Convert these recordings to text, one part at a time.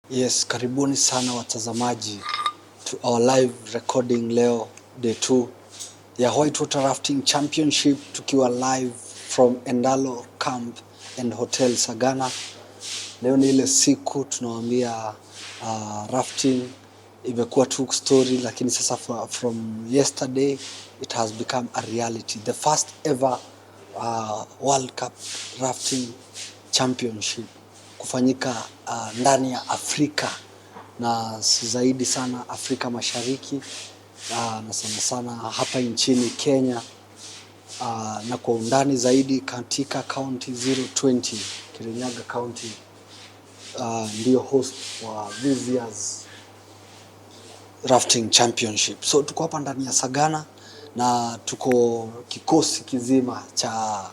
Yes, karibuni sana watazamaji to our live recording leo day 2 ya Whitewater Rafting Championship, tukiwa live from Endalo Camp and Hotel Sagana. Leo ni ile siku tunawaambia rafting imekuwa true story, lakini sasa from yesterday it has become a reality. The first ever World Cup Rafting Championship kufanyika ndani ya Afrika, na si zaidi sana Afrika Mashariki, na sana sana hapa nchini Kenya, na kwa undani zaidi katika County 020 Kirinyaga County. Ndio host wa this year's Rafting Championship. So tuko hapa ndani ya Sagana na tuko kikosi kizima cha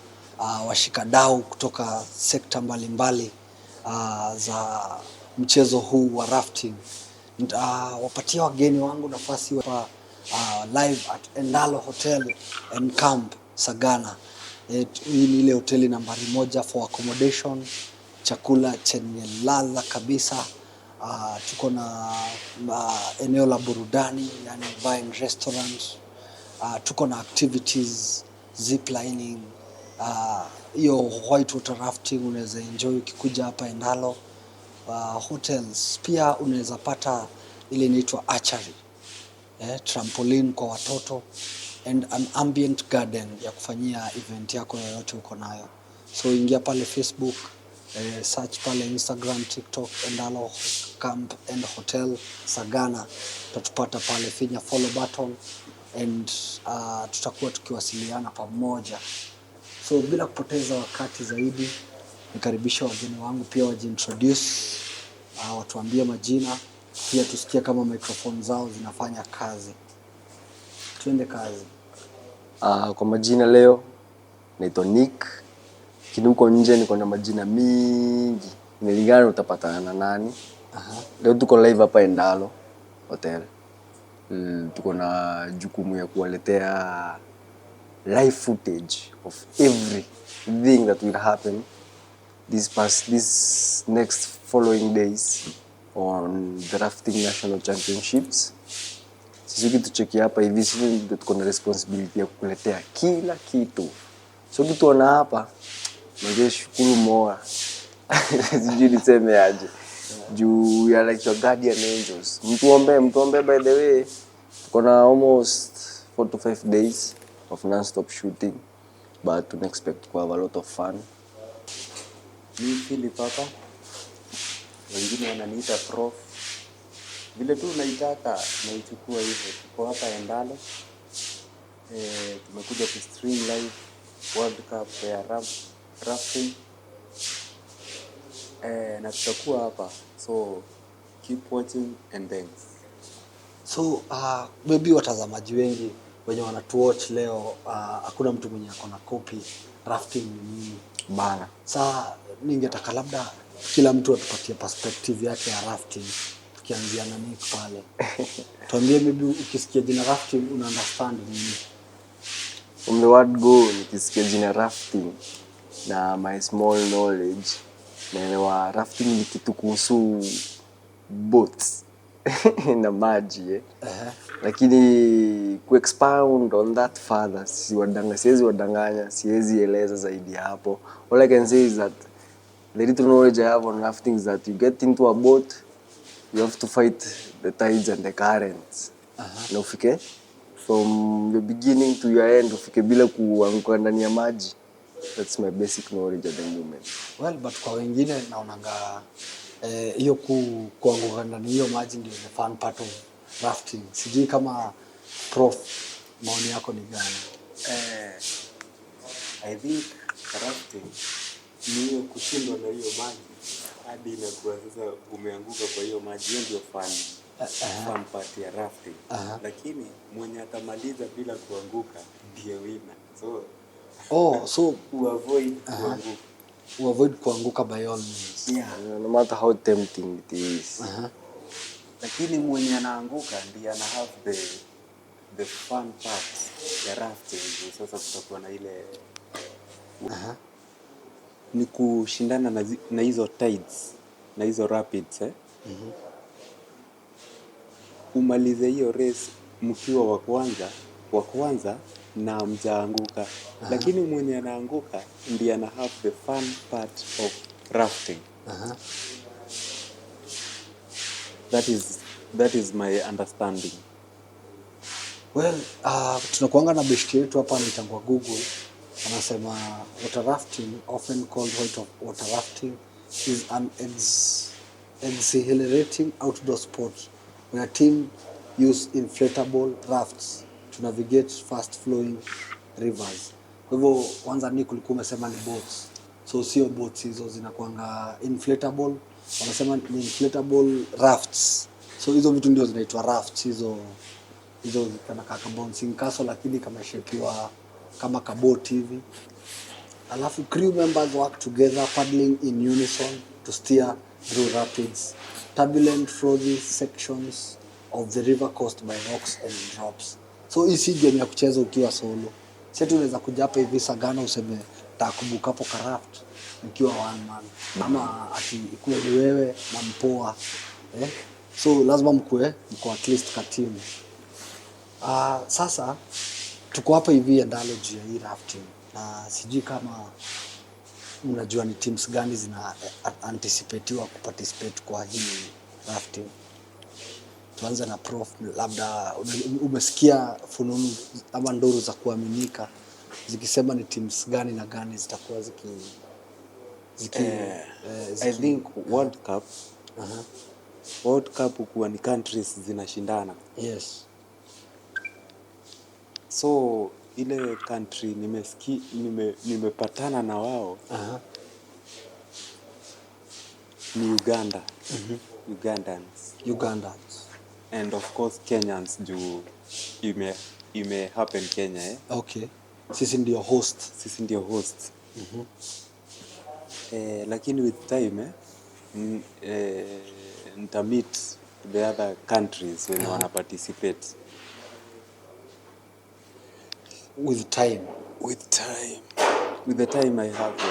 washikadau kutoka sekta mbalimbali za mchezo huu wa rafting. Wapatia wageni wangu nafasi wa live at Endalo Hotel and Camp Sagana. Hii ni ile hoteli nambari 1 for accommodation, chakula chenye ladha kabisa. Tuko na eneo la burudani, yani wine restaurant. Tuko na activities, zip lining, hiyo whitewater rafting unaweza enjoy ukikuja hapa Endalo. Hotels pia unaweza pata ile inaitwa archery, trampoline kwa watoto, and an ambient garden ya kufanyia event yako yoyote uko nayo. So ingia pale Facebook, search pale Instagram, TikTok, Endalo Camp and Hotel Sagana, tutapata pale, finya follow button and tutakuwa tukiwasiliana pamoja. So bila kupoteza wakati zaidi, nikaribisha wageni wangu pia wajiintroduce, watuambie majina, pia tusikie kama microphone zao zinafanya kazi. Tuende kazi. Kwa majina leo naitwa Nick. Huko nje niko na majina mingi, nilingana utapatana na nani. Leo tuko live hapa Endalo Hotel. Tuko na jukumu ya kuwaletea live footage of everything that will happen this next following days on the Rafting National Championships. Sisi ukitucheki hapa hivi, sisi ndio tuko na responsibility ya kukuletea kila kitu. So tuona hapa, mwenye shukuru Mola. Sijui niseme aje. You are like your guardian angels. Mtuombe by the way. Tuko na almost 4 to 5 days of non-stop shooting, but to expect to have a lot of fun. Ni Philip hapa, wengine wananiita prof. Vile tu naitaka naichukua hivyo. Tuko hapa Endalo, tumekuja ku stream live World Cup ya rafting, na tutakuwa hapa, so keep watching and thanks. So maybe watazamaji wengi wenye wanatuwatch leo, hakuna mtu mwenye akona copy rafting ni nini Bana. Sasa ningetaka labda kila mtu atupatie perspective yake ya rafting, tukianzia na Nick pale. Tuambie maybe ukisikia jina rafting una understand nini? From the word go, nikisikia jina rafting na my small knowledge, naelewa rafting ni kitu kuhusu boats na maji. Lakini ku-expound on that further, siwezi wadanganya, siwezi eleza zaidi hapo. All I can say is that the little knowledge I have on rafting is that you get into a boat, you have to fight the tides and the currents. Na ufike from the beginning to your end, ufike bila kuanguka ndani ya maji. That's my basic knowledge at the moment. Well, but kwa wengine naonanga hiyo kuanguka ndani hiyo maji ndio the fun part of rafting. Sijui kama prof, maoni yako ni gani? I think rafting ni hiyo kushindwa na hiyo maji hadi inakuwa sasa umeanguka kwa hiyo maji. Hiyo ndio fun part ya rafting. Lakini mwenye atamaliza bila kuanguka ndiye winner. So avoid kuanguka by all means. Yeah. No matter how tempting it is. Lakini mwenye anaanguka ndiye ana have the fun part ya rafting. Sasa kutakuwa na ile ni kushindana na hizo tides na hizo rapids, umalize hiyo race mkiwa wa kwanza na mjaanguka. Lakini mwenye anaanguka ndiye ana have the fun part of rafting. That is my understanding. Well, tunakuanga na beshte yetu hapa anaitangwa Google. Anasema water rafting, often called white water rafting, is an exhilarating outdoor sport where team use inflatable rafts to navigate fast flowing rivers. Kwa hivyo kwanza ni kulikuwa umesema ni boats. So sio boats hizo zinakuanga inflatable. Wanasema ni inflatable rafts. So hizo vitu ndio zinaitwa rafts hizo kana kaka bouncing castle lakini kama shekiwa kama kaboti hivi. Alafu crew members work together paddling in unison to steer through rapids, turbulent frothy sections of the river caused by rocks and drops. So hii si game ya kucheza ukiwa solo. Sasa tunaweza kuja hapa hivi Sagana useme takubuka hapo ka raft ukiwa one man. Ama ati ikuwe ni wewe na mpoa. So lazima mko at least ka team. Sasa tuko hapa hivi analogy ya hii rafting na sijui kama unajua ni teams gani zina anticipatiwa kuparticipate kwa hii rafting. Tuanze na Prof, labda umesikia fununu ama nduru za kuaminika zikisema ni teams gani na gani zitakuwa I think World Cup kuwa ni countries zinashindana. Yes. So ile country nimepatana na wao ni Uganda. Ugandans. And of course Kenyans juu ime happen Kenya. Okay. Sisi ndio host. Lakini with time nita meet the other countries when wana participate. With the time I have.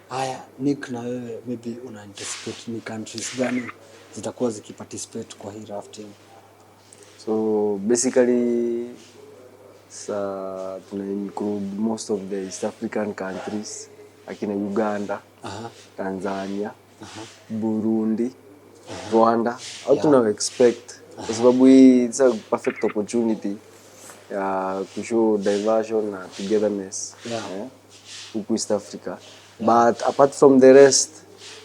Haya, Nick na wewe maybe una anticipate ni countries gani zitakuwa zikiparticipate kwa hii rafting? So basically tuna include most of the East African countries akina Uganda, Tanzania, Burundi, Rwanda. How tuna expect kwa sababu it's a perfect opportunity to show diversion and togetherness huku East Africa. But apart from the rest,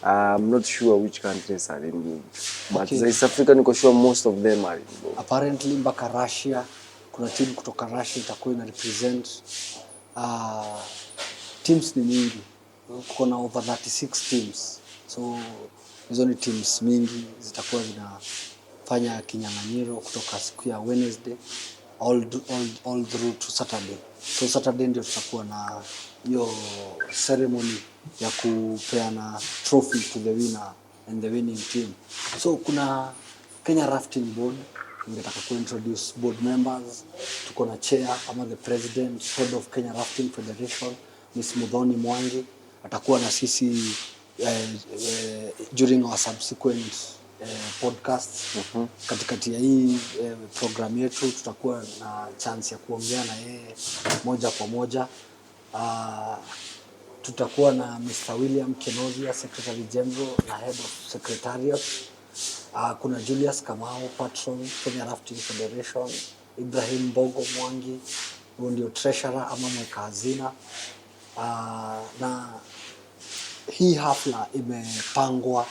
I'm not sure which countries are involved. But the East Africa niko sure most of them are involved. Apparently mpaka Russia, kuna team kutoka Russia itakuwa ina represent. Teams ni mingi. Kuna over 36 teams. So hizo ni teams mingi zitakuwa zinafanya kinyang'anyiro kutoka siku ya Wednesday all through to Saturday. So Saturday ndio tutakuwa na hiyo ceremony ya kupeana trophy to the winner and the winning team. So kuna Kenya Rafting Board, ningetaka kuintroduce board members. Tuko na chair ama the president, head of Kenya Rafting Federation, Miss Muthoni Mwangi, atakuwa na sisi during our subsequent podcasts. Katikati ya hii program yetu tutakuwa na chance ya kuongea na yeye moja kwa moja. Tutakuwa na Mr. William Kenodia, Secretary General na Head of Secretariat. Kuna Julius Kamau, Patron, Kenya Rafting Federation, Ibrahim Bogo Mwangi, huyo ndio treasurer ama mweka hazina. Na hii hafla imepangwa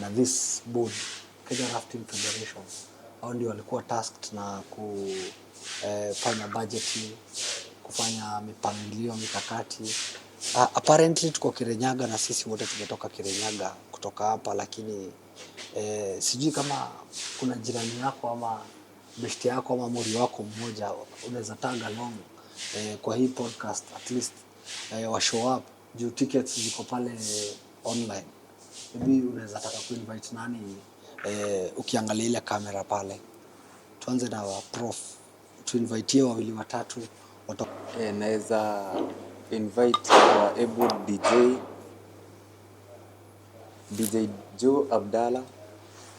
na this board, Kenya Rafting Federation. Hao ndio walikuwa tasked na kufanya budgeting, kufanya mipangilio, mikakati. Apparently tuko Kirinyaga na sisi wote tumetoka Kirinyaga kutoka hapa, lakini sijui kama kuna jirani yako ama beshte yako ama mori wako mmoja unaweza tag along kwa hii podcast at least wa show up juu tickets ziko pale online. Maybe unaweza taka kuinvite nani ukiangalia ile kamera pale. Tuanze na Prof, tuinvite wawili watatu. Naweza invite our able DJ Joe Abdalla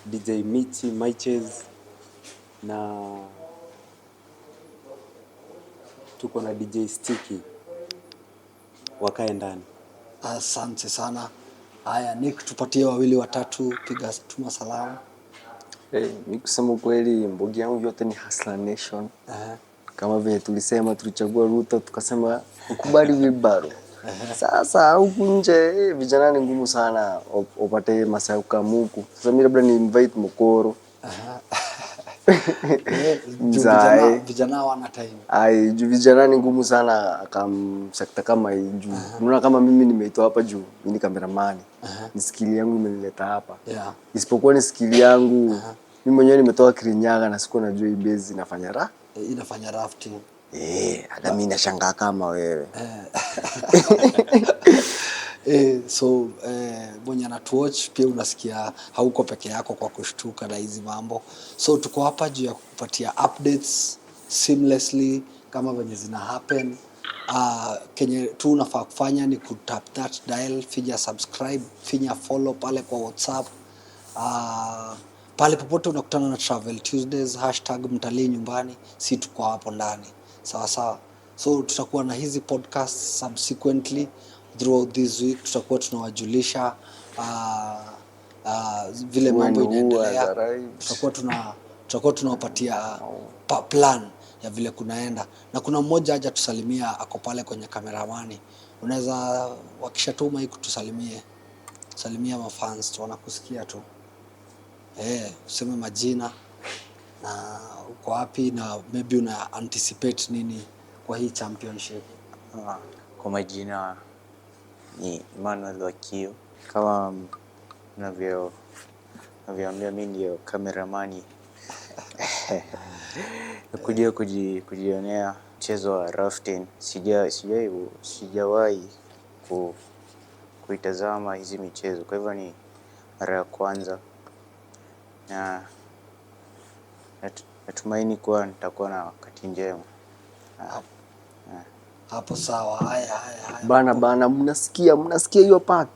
DJ Michi Miches na tuko na DJ Sticky, wakae ndani. Asante sana. Haya, Nick, tupatie wawili watatu, piga tuma salamu. Mimi kusema kweli mbogi yangu yote ni Hustler Nation. Kama vile tulisema tulichagua Ruto tukasema ukubali wheelbarrow. Sasa huku nje vijana ni ngumu sana upate masaa ukamuku. Sasa mimi labda ni invite Mokoro. Vijana wana time. Vijana ni ngumu sana sekta kama hii juu. Unaona kama mimi nimeitwa hapa juu, mimi ni cameraman. Ni skill yangu imenileta hapa. Isipokuwa ni skill yangu, mimi mwenyewe nimetoka Kirinyaga na sikuwa najua hii base inafanya rafting. Hata mimi nashangaa kama wewe. So mwenye anatuwatch pia unasikia hauko peke yako kwa kushtuka na hizi mambo. So tuko hapa juu ya kukupatia updates seamlessly kama venye zina happen. Kenye tu unafaa kufanya ni kutap that dial, finya subscribe, finya follow pale kwa WhatsApp. Pale popote unakutana na Travel Tuesdays, #mtalii nyumbani, si tuko hapo ndani. Sawa sawa. So tutakuwa na hizi podcasts subsequently throughout this week. Tutakuwa tunawajulisha vile mambo inaendelea. Tutakuwa tunawapatia plan ya vile kunaenda. Na kuna mmoja haja tusalimia ako pale kwenye kameramani. Unaweza wakishatuma hii kutusalimie. Salimia mafans wanakusikia tu. Useme majina na uko wapi na maybe una anticipate nini kwa hii championship. Kwa majina ni Emmanuel Wakio. Kama navyoambia mimi ndio kameramani. Kuja kujionea mchezo wa rafting. Sijawahi kuitazama hizi michezo. Kwa hivyo ni mara ya kwanza. Na natumaini kuwa nitakuwa na wakati njema. Hapo sawa. Haya. Bana mnasikia hiyo part.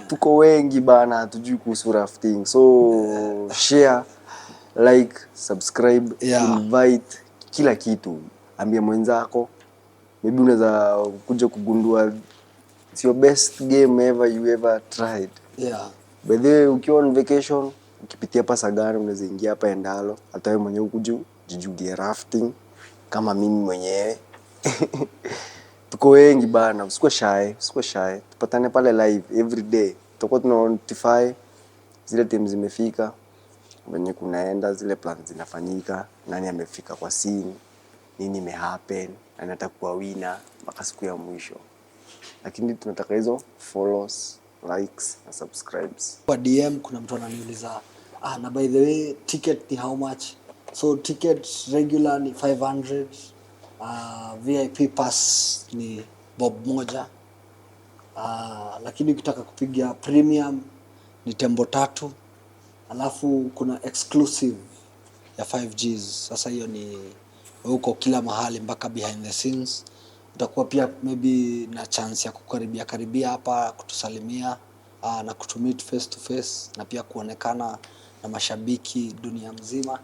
Tuko wengi bana, hatujui kuhusu rafting. So share, like, subscribe, invite, kila kitu. Ambia mwenzako. Maybe unaweza kuja kugundua it's your best game you ever tried. By the way, ukiwa on vacation, ukipitia hapa Sagana unaweza ingia hapa Endalo, hata wewe mwenyewe ukujue rafting kama mimi mwenyewe. Tuko wengi bana, usikuwe shy. Tupatane pale live every day. Tutakuwa tuna notify zile teams zimefika, venye kunaenda, zile plans zinafanyika, nani amefika kwa scene, nini imehappen, nani atakuwa winner mpaka siku ya mwisho. Lakini tunataka hizo follows, likes na subscribes. Kwa DM kuna mtu ananiuliza, na by the way ticket ni how much? So ticket regular ni 500. VIP pass ni bob moja. Lakini ukitaka kupiga premium ni tembo 3. Alafu kuna exclusive ya 5Gs. Sasa hiyo ni huko kila mahali mpaka behind the scenes. Utakuwa pia maybe na chance ya kukaribia hapa kutusalimia na kutumit face to face na pia kuonekana na mashabiki dunia mzima.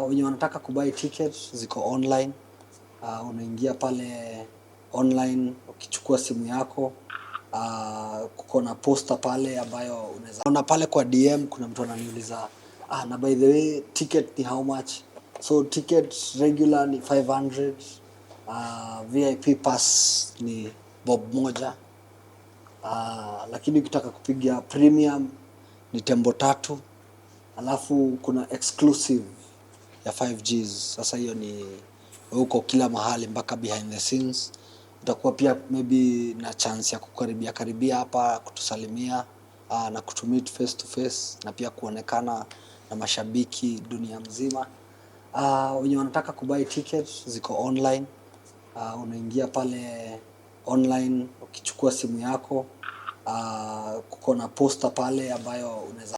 Wenye wanataka kubuy tickets ziko online. Unaingia pale online ukichukua simu yako. Kuko na poster pale ambayo unaweza ona pale kwa DM. Kuna mtu ananiuliza, na by the way ticket ni how much? So ticket regular ni 500. VIP pass ni bob moja. Lakini ukitaka kupiga premium ni tembo 3. Alafu kuna exclusive ya 5Gs. Sasa hiyo ni huko kila mahali mpaka behind the scenes. Utakuwa pia maybe na chance ya kukaribia hapa kutusalimia na kutumit face to face na pia kuonekana na mashabiki dunia mzima. Wenye wanataka kubuy tickets ziko online. Unaingia pale online ukichukua simu yako. Kuko na poster pale ambayo unaweza